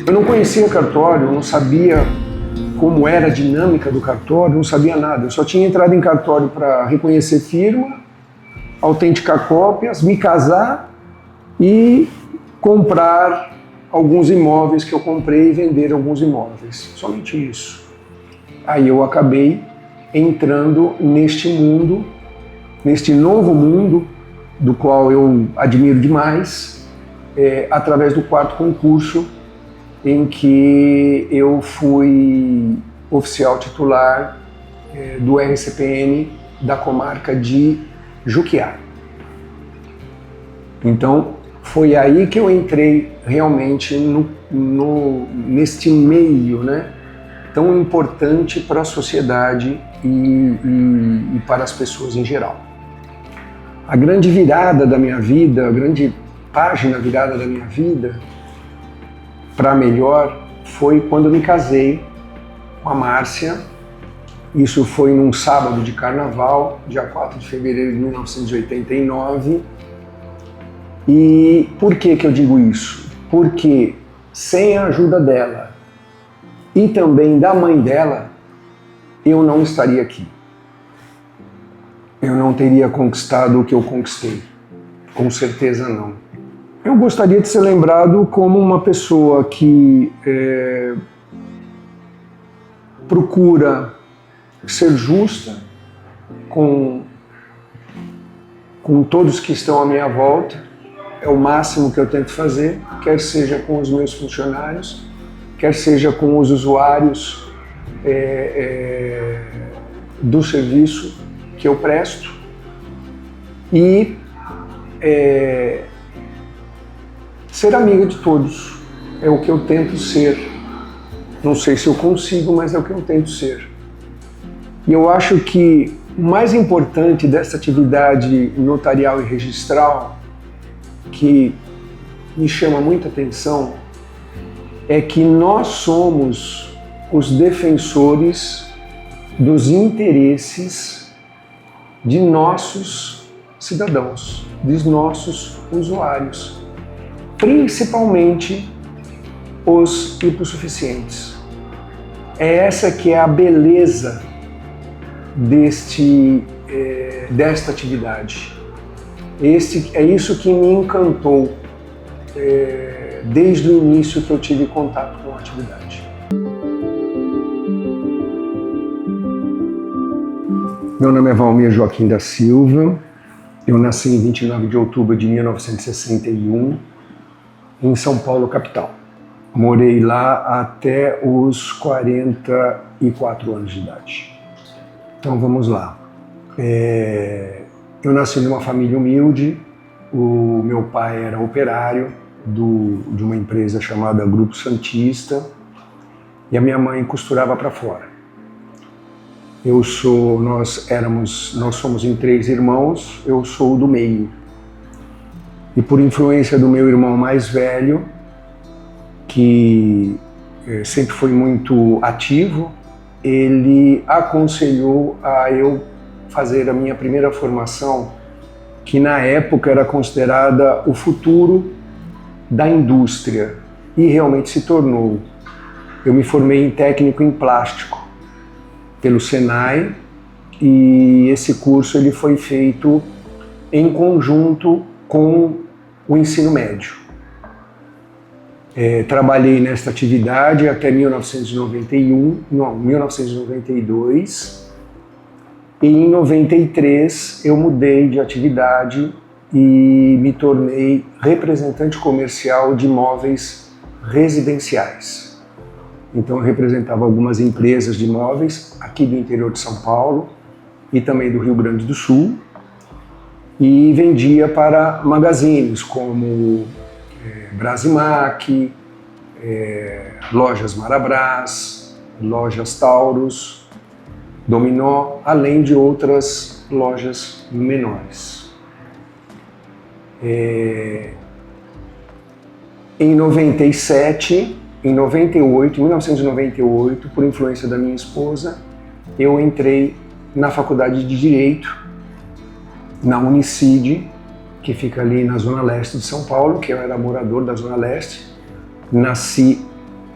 Eu não conhecia cartório, eu não sabia como era a dinâmica do cartório, não sabia nada. Eu só tinha entrado em cartório para reconhecer firma, autenticar cópias, me casar e comprar alguns imóveis que eu comprei e vender alguns imóveis. Somente isso. Aí eu acabei entrando neste mundo, neste novo mundo, do qual eu admiro demais, através do quarto concurso, em que eu fui oficial titular do RCPN da comarca de Juquiá. Então, foi aí que eu entrei realmente neste meio, né, tão importante para a sociedade e para as pessoas em geral. A grande virada da minha vida, a grande página virada da minha vida, para melhor, foi quando eu me casei com a Márcia. Isso foi num sábado de carnaval, dia 4 de fevereiro de 1989. E por que eu digo isso? Porque sem a ajuda dela e também da mãe dela, eu não estaria aqui. Eu não teria conquistado o que eu conquistei. Com certeza não. Eu gostaria de ser lembrado como uma pessoa que procura ser justa com todos que estão à minha volta. É o máximo que eu tento fazer, quer seja com os meus funcionários, quer seja com os usuários do serviço que eu presto. E ser amiga de todos é o que eu tento ser. Não sei se eu consigo, mas é o que eu tento ser. E eu acho que o mais importante dessa atividade notarial e registral, que me chama muita atenção, é que nós somos os defensores dos interesses de nossos cidadãos, dos nossos usuários, principalmente os hipossuficientes. É essa que é a beleza desta atividade. É isso que me encantou desde o início que eu tive contato com a atividade. Meu nome é Valmir Joaquim da Silva. Eu nasci em 29 de outubro de 1961, em São Paulo, capital. Morei lá até os 44 anos de idade. Então vamos lá. Eu nasci numa família humilde. O meu pai era operário de uma empresa chamada Grupo Santista e a minha mãe costurava para fora. Nós somos em 3 irmãos, eu sou o do meio. E por influência do meu irmão mais velho, que sempre foi muito ativo, ele aconselhou a eu fazer a minha primeira formação, que na época era considerada o futuro da indústria, e realmente se tornou. Eu me formei em técnico em plástico pelo Senai, e esse curso ele foi feito em conjunto com o ensino médio. Trabalhei nesta atividade até 1992, e em 93 eu mudei de atividade e me tornei representante comercial de imóveis residenciais. Então eu representava algumas empresas de imóveis aqui do interior de São Paulo e também do Rio Grande do Sul, e vendia para magazines como Brasimac, lojas Marabras, lojas Taurus, Dominó, além de outras lojas menores. Em 1998, por influência da minha esposa, eu entrei na Faculdade de Direito, na Unicid, que fica ali na Zona Leste de São Paulo, que eu era morador da Zona Leste. Nasci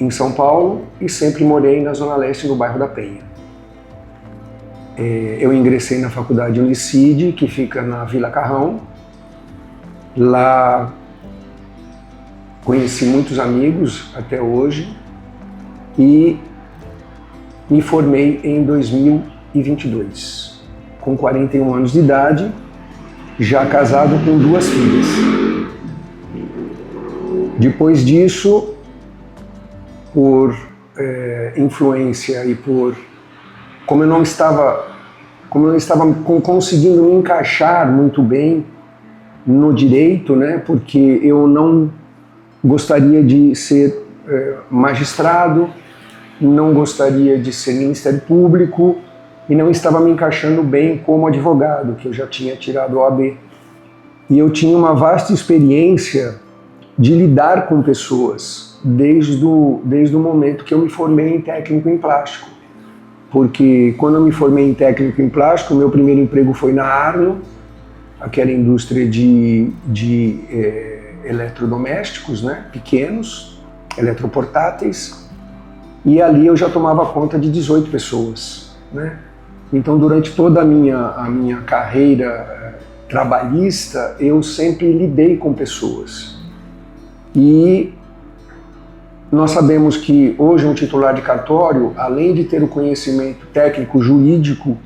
em São Paulo e sempre morei na Zona Leste, no bairro da Penha. Eu ingressei na faculdade Unicid, que fica na Vila Carrão. Lá conheci muitos amigos até hoje e me formei em 2022, com 41 anos de idade, já casado com 2 filhas. Depois disso, por influência e como eu não estava conseguindo me encaixar muito bem no direito, né, porque eu não gostaria de ser magistrado, não gostaria de ser Ministério Público e não estava me encaixando bem como advogado, que eu já tinha tirado o OAB. E eu tinha uma vasta experiência de lidar com pessoas desde o momento que eu me formei em técnico em plástico. Porque quando eu me formei em técnico em plástico, meu primeiro emprego foi na Arno, aquela indústria de eletrodomésticos, né, pequenos, eletroportáteis, e ali eu já tomava conta de 18 pessoas, né? Então, durante toda a minha carreira trabalhista, eu sempre lidei com pessoas. E nós sabemos que hoje um titular de cartório, além de ter o conhecimento técnico jurídico,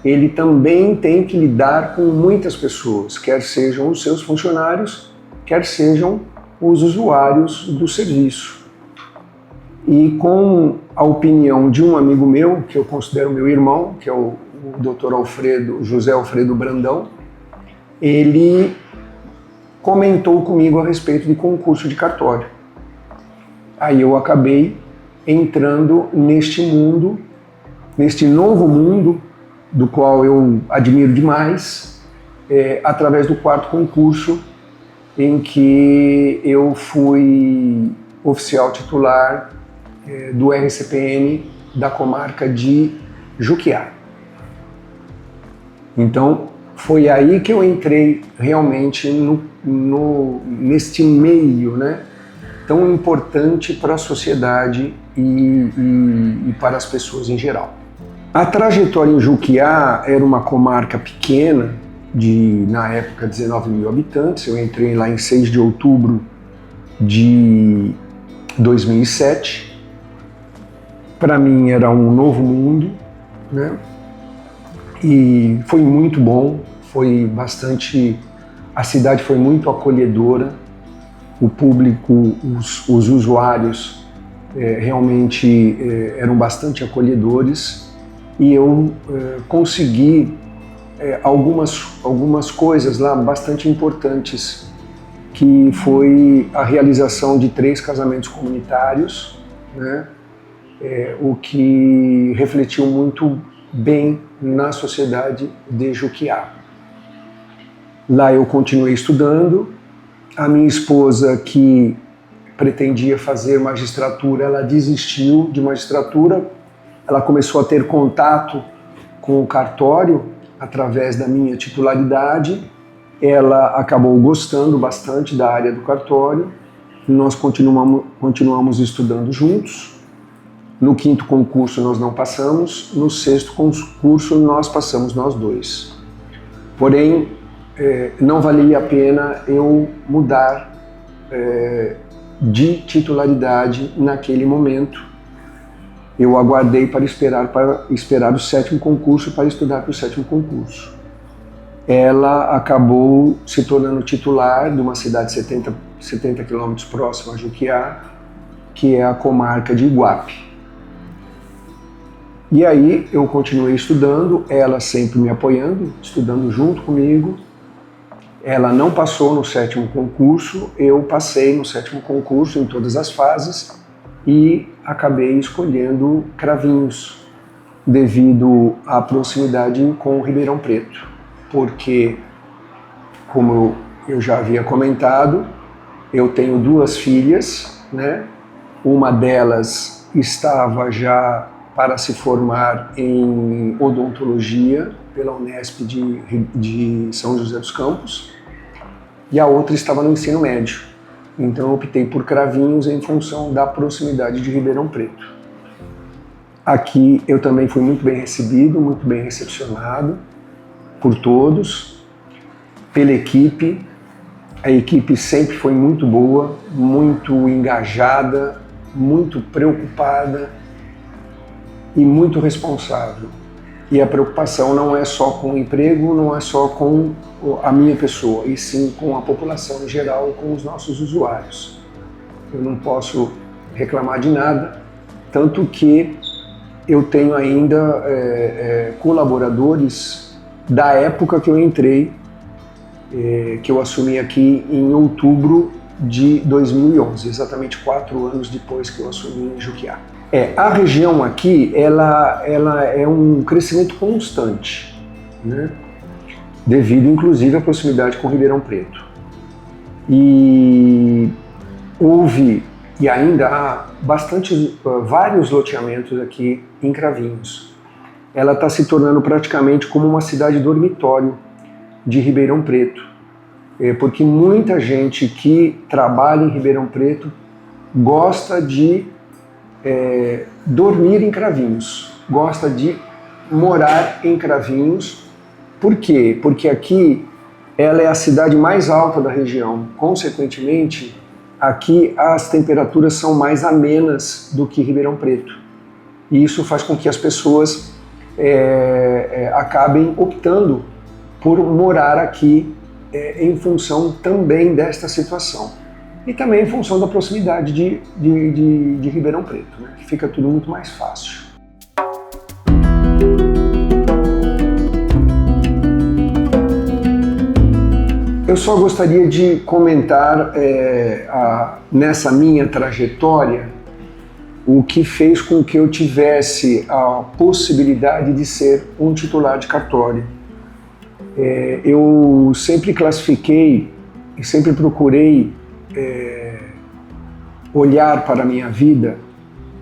ele também tem que lidar com muitas pessoas, quer sejam os seus funcionários, quer sejam os usuários do serviço. E com a opinião de um amigo meu, que eu considero meu irmão, que é o Dr. José Alfredo Brandão, ele comentou comigo a respeito de concurso de cartório. Aí eu acabei entrando neste mundo, neste novo mundo, do qual eu admiro demais, através do 4º concurso, em que eu fui oficial titular do RCPN da comarca de Juquiá. Então, foi aí que eu entrei realmente neste meio, né, tão importante para a sociedade e para as pessoas em geral. A trajetória em Juquiá era uma comarca pequena, na época, 19 mil habitantes. Eu entrei lá em 6 de outubro de 2007. Para mim era um novo mundo, né? E foi muito bom, a cidade foi muito acolhedora, o público, os usuários realmente eram bastante acolhedores e eu consegui algumas coisas lá bastante importantes, que foi a realização de 3 casamentos comunitários, né? O que refletiu muito bem na sociedade de Juquiá. Lá eu continuei estudando. A minha esposa, que pretendia fazer magistratura, ela desistiu de magistratura. Ela começou a ter contato com o cartório através da minha titularidade. Ela acabou gostando bastante da área do cartório. Nós continuamos estudando juntos. No 5º concurso nós não passamos, no 6º concurso nós passamos nós 2. Porém, não valia a pena eu mudar de titularidade naquele momento. Eu aguardei para esperar o 7º concurso, para estudar para o 7º concurso. Ela acabou se tornando titular de uma cidade 70 quilômetros próxima a Juquiá, que é a comarca de Iguape. E aí eu continuei estudando, ela sempre me apoiando, estudando junto comigo. Ela não passou no 7º concurso, eu passei no 7º concurso em todas as fases e acabei escolhendo Cravinhos, devido à proximidade com o Ribeirão Preto. Porque, como eu já havia comentado, eu tenho 2 filhas, né? Uma delas estava já para se formar em odontologia pela Unesp de São José dos Campos, e a outra estava no ensino médio. Então eu optei por Cravinhos em função da proximidade de Ribeirão Preto. Aqui eu também fui muito bem recebido, muito bem recepcionado por todos, pela equipe. A equipe sempre foi muito boa, muito engajada, muito preocupada e muito responsável. E a preocupação não é só com o emprego, não é só com a minha pessoa, e sim com a população em geral, com os nossos usuários. Eu não posso reclamar de nada, tanto que eu tenho ainda colaboradores da época que eu entrei, que eu assumi aqui em outubro de 2011, exatamente 4 anos depois que eu assumi em Juquiá. A região aqui, ela é um crescimento constante, né? Devido inclusive à proximidade com Ribeirão Preto. E houve, e ainda há, vários loteamentos aqui em Cravinhos. Ela está se tornando praticamente como uma cidade dormitório de Ribeirão Preto, porque muita gente que trabalha em Ribeirão Preto gosta de dormir em Cravinhos, gosta de morar em Cravinhos. Por quê? Porque aqui ela é a cidade mais alta da região, consequentemente aqui as temperaturas são mais amenas do que Ribeirão Preto, e isso faz com que as pessoas acabem optando por morar aqui em função também desta situação. E também em função da proximidade de Ribeirão Preto, né? Fica tudo muito mais fácil. Eu só gostaria de comentar nessa minha trajetória o que fez com que eu tivesse a possibilidade de ser um titular de cartório. Eu sempre classifiquei e sempre procurei olhar para a minha vida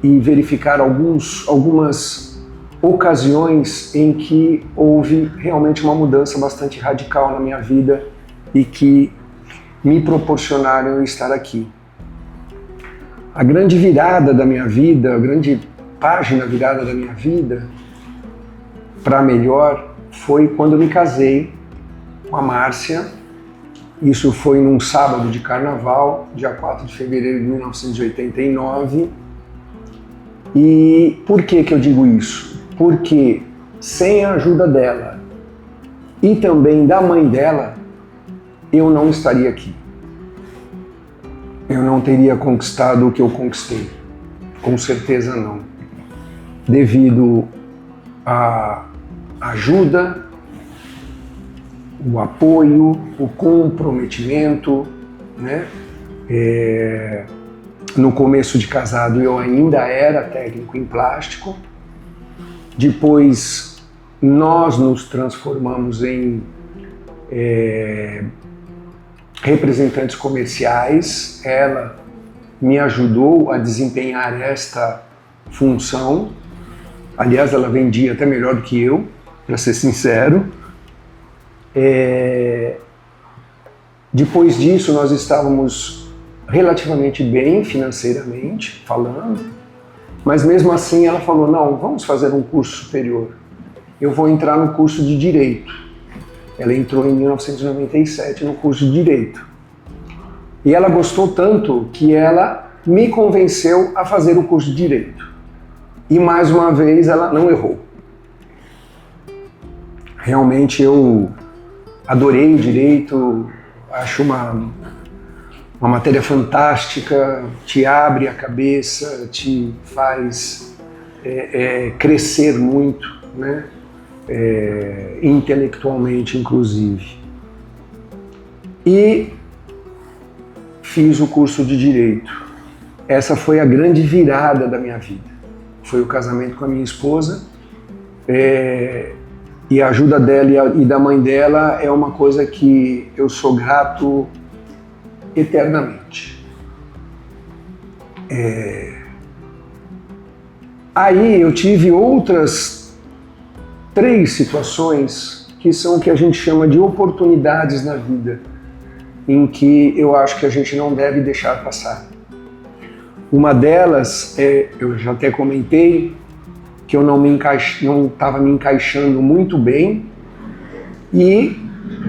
e verificar algumas ocasiões em que houve realmente uma mudança bastante radical na minha vida e que me proporcionaram estar aqui. A grande virada da minha vida, a grande página virada da minha vida para melhor foi quando eu me casei com a Márcia. Isso foi num sábado de carnaval, dia 4 de fevereiro de 1989. E por que eu digo isso? Porque sem a ajuda dela e também da mãe dela, eu não estaria aqui. Eu não teria conquistado o que eu conquistei. Com certeza não. Devido à ajuda, o apoio, o comprometimento, né? No começo de casado eu ainda era técnico em plástico, depois nós nos transformamos em representantes comerciais. Ela me ajudou a desempenhar esta função, aliás ela vendia até melhor do que eu, para ser sincero. Depois disso nós estávamos relativamente bem financeiramente falando, mas mesmo assim ela falou: não, vamos fazer um curso superior, eu vou entrar no curso de Direito. Ela entrou em 1997 no curso de Direito e ela gostou tanto que ela me convenceu a fazer o curso de Direito, e mais uma vez ela não errou. Realmente eu adorei o Direito, acho uma matéria fantástica, te abre a cabeça, te faz crescer muito, né? Intelectualmente inclusive. E fiz o curso de Direito. Essa foi a grande virada da minha vida. Foi o casamento com a minha esposa, e a ajuda dela e da mãe dela é uma coisa que eu sou grato eternamente. Aí eu tive outras 3 situações que são o que a gente chama de oportunidades na vida. em que eu acho que a gente não deve deixar passar. Uma delas, eu já até comentei, que eu não estava me encaixando muito bem, e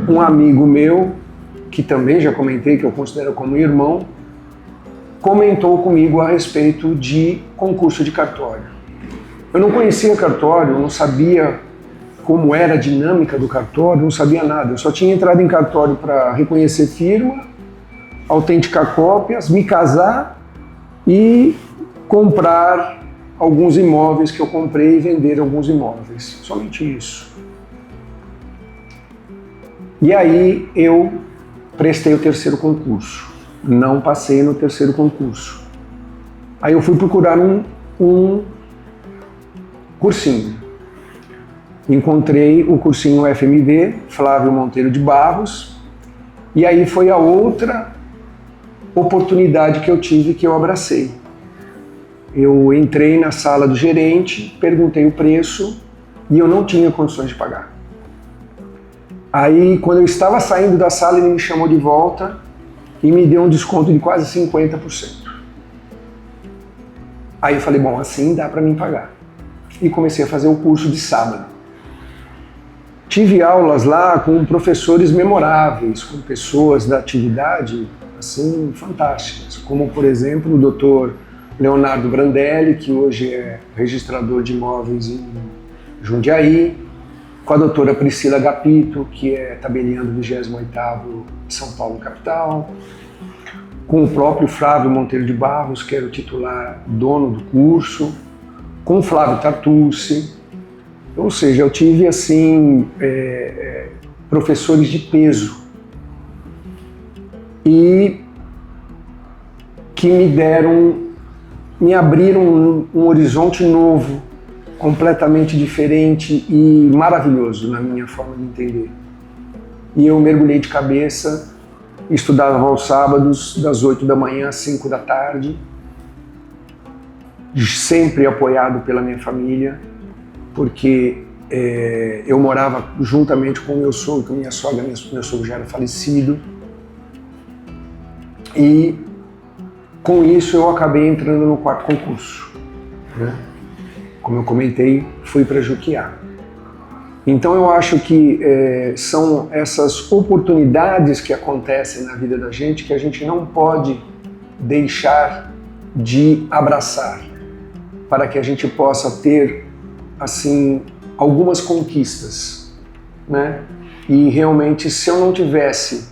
um amigo meu, que também já comentei, que eu considero como irmão, comentou comigo a respeito de concurso de cartório. Eu não conhecia cartório, não sabia como era a dinâmica do cartório, não sabia nada. Eu só tinha entrado em cartório para reconhecer firma, autenticar cópias, me casar e comprar alguns imóveis que eu comprei e vender alguns imóveis. Somente isso. E aí eu prestei o terceiro concurso. Não passei no terceiro concurso. Aí eu fui procurar um cursinho. Encontrei o cursinho FMV, Flávio Monteiro de Barros, e aí foi a outra oportunidade que eu tive, que eu abracei. Eu entrei na sala do gerente, perguntei o preço e eu não tinha condições de pagar. Aí, quando eu estava saindo da sala, ele me chamou de volta e me deu um desconto de quase 50%. Aí eu falei, bom, assim dá para mim pagar. E comecei a fazer o curso de sábado. Tive aulas lá com professores memoráveis, com pessoas da atividade, assim, fantásticas, como, por exemplo, o Dr. Leonardo Brandelli, que hoje é registrador de imóveis em Jundiaí, com a doutora Priscila Gapito, que é tabeliã do 28º São Paulo capital, com o próprio Flávio Monteiro de Barros, que era o titular dono do curso, com o Flávio Tartucci. Ou seja, eu tive assim professores de peso e que me abriram um horizonte novo, completamente diferente e maravilhoso na minha forma de entender. E eu mergulhei de cabeça, estudava aos sábados, das 8 da manhã às 5 da tarde, sempre apoiado pela minha família, porque eu morava juntamente com meu sogro, com minha sogra, meu sogro já era falecido, e com isso eu acabei entrando no quarto concurso, né? Como eu comentei, fui para Juquiá. Então eu acho que são essas oportunidades que acontecem na vida da gente que a gente não pode deixar de abraçar, para que a gente possa ter assim algumas conquistas, né? E realmente, se eu não tivesse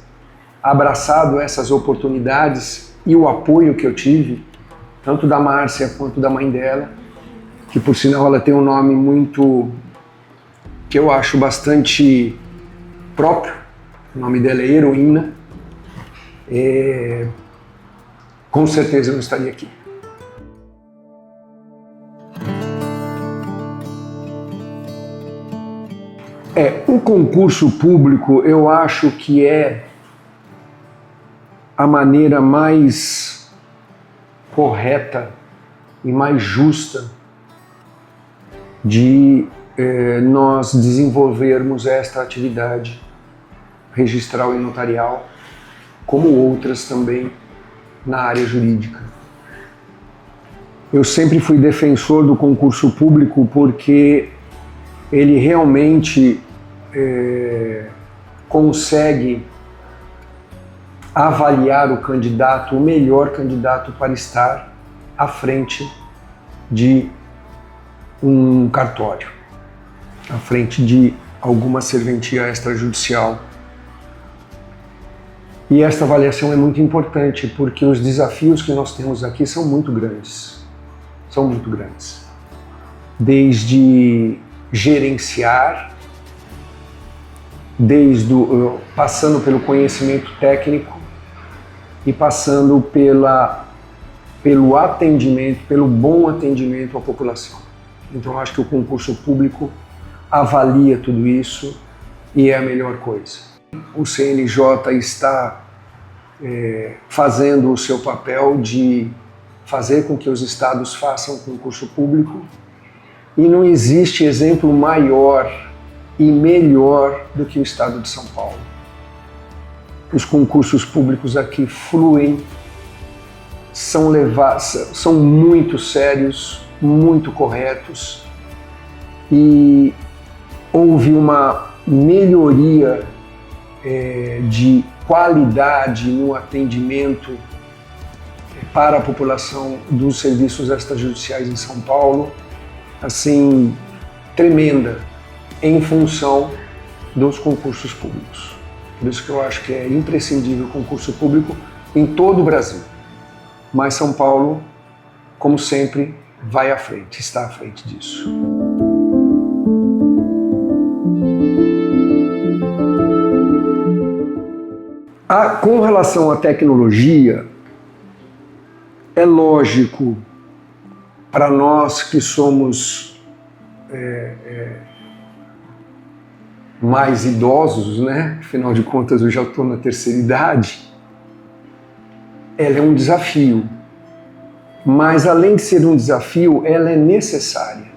abraçado essas oportunidades e o apoio que eu tive, tanto da Márcia quanto da mãe dela, que por sinal ela tem um nome muito, que eu acho bastante próprio, o nome dela é Heroína, com certeza eu não estaria aqui. O concurso público eu acho que é a maneira mais correta e mais justa de nós desenvolvermos esta atividade registral e notarial, como outras também na área jurídica. Eu sempre fui defensor do concurso público porque ele realmente consegue avaliar o candidato, o melhor candidato para estar à frente de um cartório, à frente de alguma serventia extrajudicial. E esta avaliação é muito importante porque os desafios que nós temos aqui são muito grandes. São muito grandes. Desde gerenciar, passando pelo conhecimento técnico e passando pelo atendimento, pelo bom atendimento à população. Então acho que o concurso público avalia tudo isso e é a melhor coisa. O CNJ está fazendo o seu papel de fazer com que os estados façam concurso público e não existe exemplo maior e melhor do que o estado de São Paulo. os concursos públicos aqui fluem, são muito sérios, muito corretos, e houve uma melhoria de qualidade no atendimento para a população dos serviços extrajudiciais em São Paulo, assim, tremenda, em função dos concursos públicos. Por isso que eu acho que é imprescindível o concurso público em todo o Brasil. Mas São Paulo, como sempre, vai à frente, está à frente disso. Com relação à tecnologia, é lógico para nós que somos mais idosos, né? Afinal de contas eu já estou na terceira idade, ela é um desafio, mas além de ser um desafio, ela é necessária.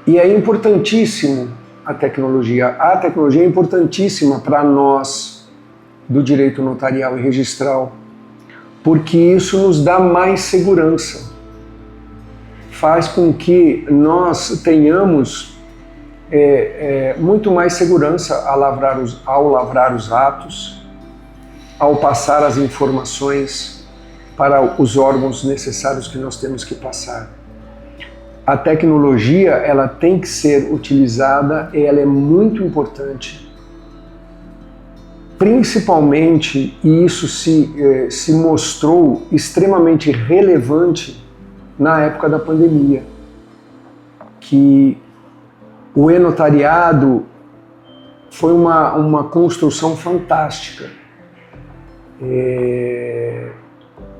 E é importantíssimo a tecnologia. A tecnologia é importantíssima para nós do direito notarial e registral, porque isso nos dá mais segurança, faz com que nós tenhamos muito mais segurança ao lavrar os atos, ao passar as informações para os órgãos necessários que nós temos que passar. A tecnologia, ela tem que ser utilizada e ela é muito importante, principalmente, e isso se mostrou extremamente relevante na época da pandemia, que o e-notariado foi uma construção fantástica,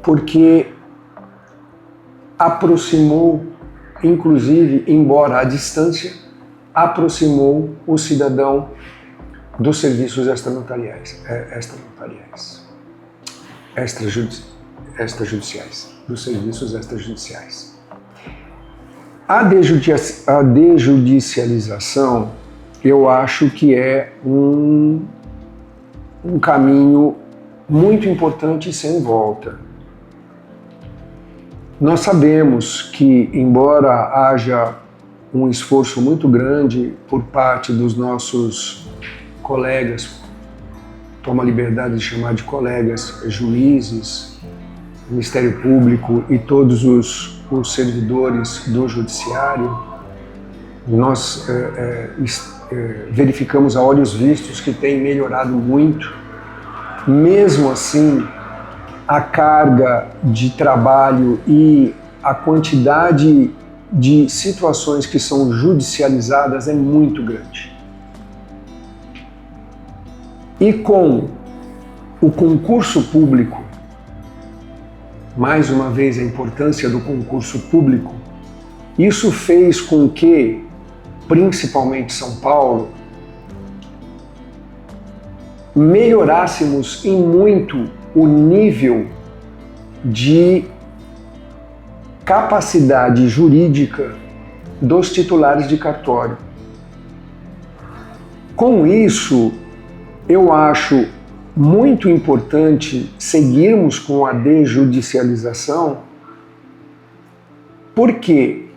porque aproximou, inclusive, embora à distância, aproximou o cidadão dos serviços extrajudiciais, dos serviços extrajudiciais. A desjudicialização, eu acho que é um caminho muito importante e sem volta. Nós sabemos que, embora haja um esforço muito grande por parte dos nossos colegas, tomo a liberdade de chamar de colegas, juízes, Ministério Público e todos os servidores do Judiciário, nós verificamos a olhos vistos que tem melhorado muito. Mesmo assim, a carga de trabalho e a quantidade de situações que são judicializadas é muito grande. E com o concurso público, mais uma vez a importância do concurso público, isso fez com que, principalmente São Paulo, melhorássemos em muito o nível de capacidade jurídica dos titulares de cartório. Com isso, eu acho muito importante seguirmos com a desjudicialização, porque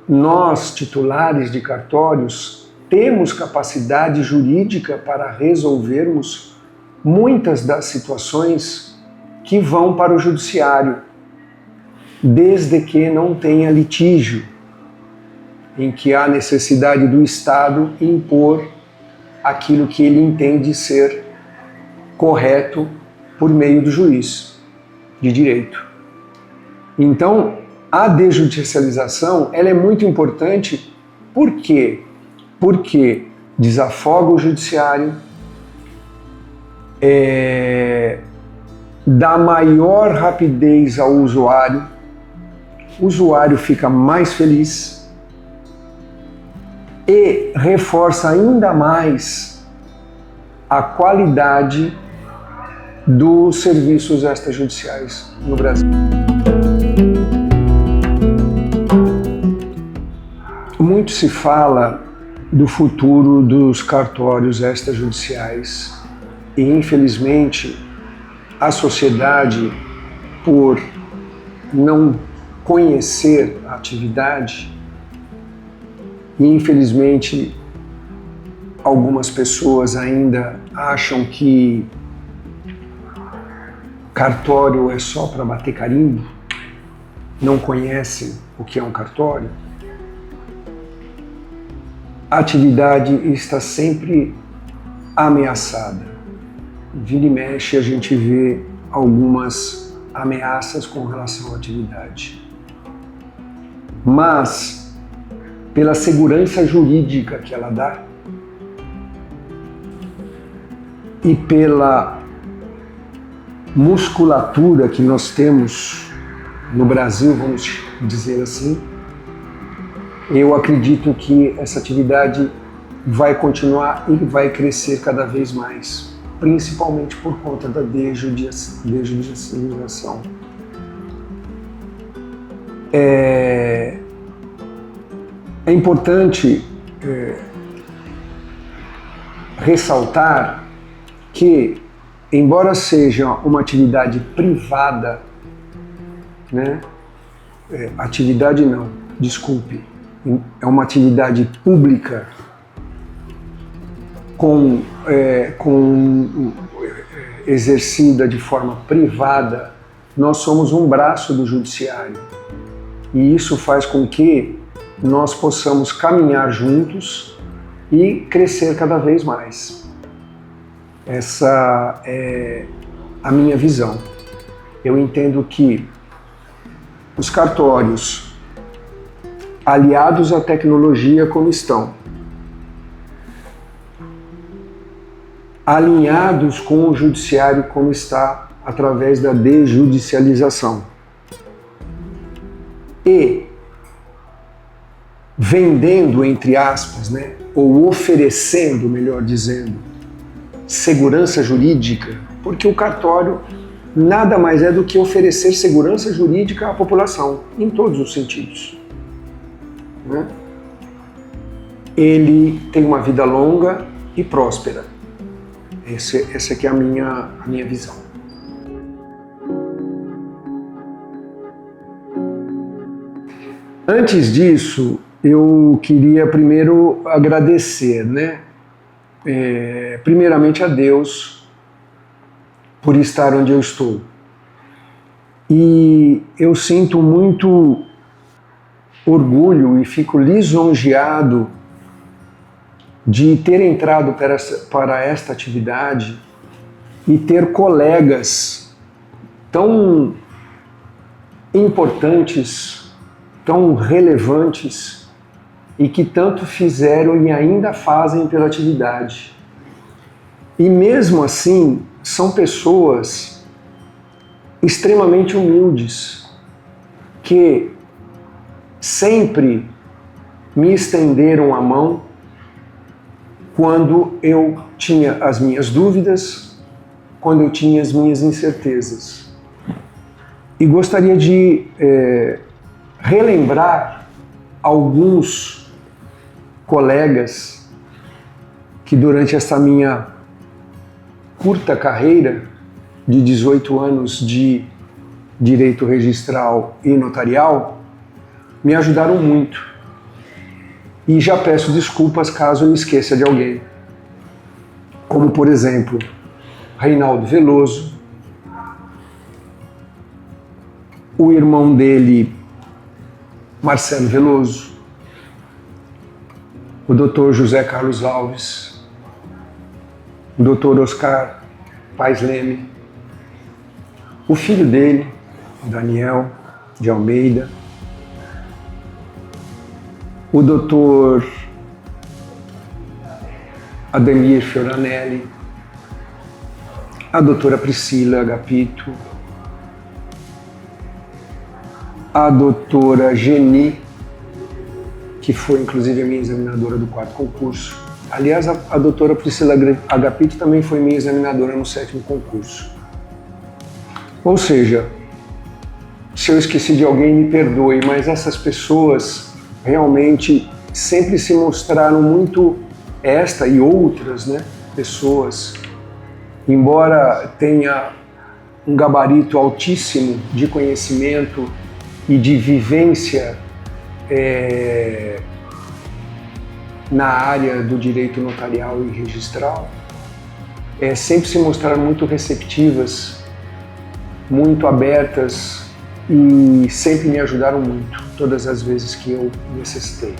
nós, titulares de cartórios, temos capacidade jurídica para resolvermos muitas das situações que vão para o judiciário, desde que não tenha litígio, em que há necessidade do Estado impor aquilo que ele entende ser correto por meio do juiz de direito. Então, a desjudicialização ela é muito importante. Por quê? Porque desafoga o judiciário, dá maior rapidez ao usuário, o usuário fica mais feliz e reforça ainda mais a qualidade dos serviços extrajudiciais no Brasil. Muito se fala do futuro dos cartórios extrajudiciais. E, infelizmente, a sociedade, por não conhecer a atividade, e infelizmente algumas pessoas ainda acham que cartório é só para bater carimbo, não conhecem o que é um cartório. A atividade está sempre ameaçada. Vira e mexe a gente vê algumas ameaças com relação à atividade. Mas, pela segurança jurídica que ela dá e pela musculatura que nós temos no Brasil, vamos dizer assim, eu acredito que essa atividade vai continuar e vai crescer cada vez mais, principalmente por conta da desjudicialização. É importante ressaltar que, embora seja uma atividade privada, né? Atividade não, desculpe, é uma atividade pública exercida de forma privada, nós somos um braço do judiciário. E isso faz com que nós possamos caminhar juntos e crescer cada vez mais. Essa é a minha visão. Eu entendo que os cartórios, aliados à tecnologia como estão, alinhados com o judiciário como está através da desjudicialização e vendendo, entre aspas, né, ou oferecendo, melhor dizendo, segurança jurídica, porque o cartório nada mais é do que oferecer segurança jurídica à população, em todos os sentidos, né? Ele tem uma vida longa e próspera. Essa aqui é a minha visão. Antes disso, eu queria primeiro agradecer, né? Primeiramente a Deus por estar onde eu estou. E eu sinto muito orgulho e fico lisonjeado de ter entrado para esta atividade e ter colegas tão importantes, tão relevantes e que tanto fizeram e ainda fazem pela atividade. E mesmo assim, são pessoas extremamente humildes, que sempre me estenderam a mão quando eu tinha as minhas dúvidas, quando eu tinha as minhas incertezas. E gostaria de relembrar alguns colegas que durante essa minha curta carreira de 18 anos de direito registral e notarial me ajudaram muito. E já peço desculpas caso eu me esqueça de alguém. Como, por exemplo, Reinaldo Veloso, o irmão dele, Marcelo Veloso, o Dr. José Carlos Alves, o Dr. Oscar Paes Leme, o filho dele, Daniel de Almeida, o Dr. Ademir Fioranelli, a doutora Priscila Agapito, a doutora Geni, que foi inclusive a minha examinadora do 4º concurso. Aliás, a doutora Priscila Agapito também foi minha examinadora no 7º concurso. Ou seja, se eu esqueci de alguém, me perdoe, mas essas pessoas realmente sempre se mostraram muito, esta e outras, né, pessoas, embora tenha um gabarito altíssimo de conhecimento e de vivência na área do direito notarial e registral, sempre se mostraram muito receptivas, muito abertas e sempre me ajudaram muito, todas as vezes que eu necessitei.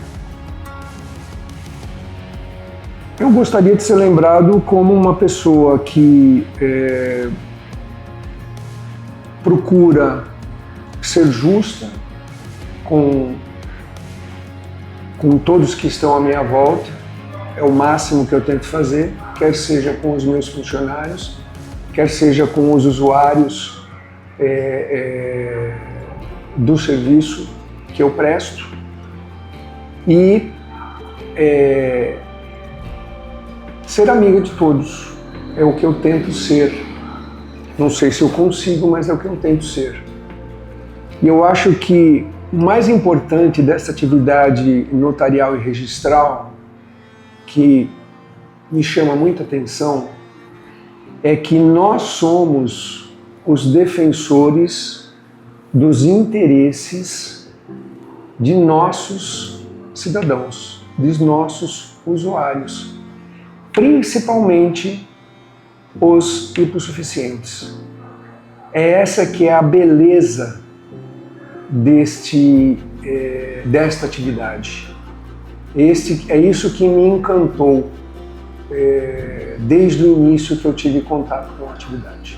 Eu gostaria de ser lembrado como uma pessoa que procura ser justa com todos que estão à minha volta. É o máximo que eu tento fazer, quer seja com os meus funcionários, quer seja com os usuários do serviço que eu presto. E ser amiga de todos é o que eu tento ser. Não sei se eu consigo, mas é o que eu tento ser. E eu acho que o mais importante dessa atividade notarial e registral, que me chama muita atenção, é que nós somos os defensores dos interesses de nossos cidadãos, dos nossos usuários, principalmente os hipossuficientes. É essa que é a beleza desta atividade. É isso que me encantou desde o início que eu tive contato com a atividade.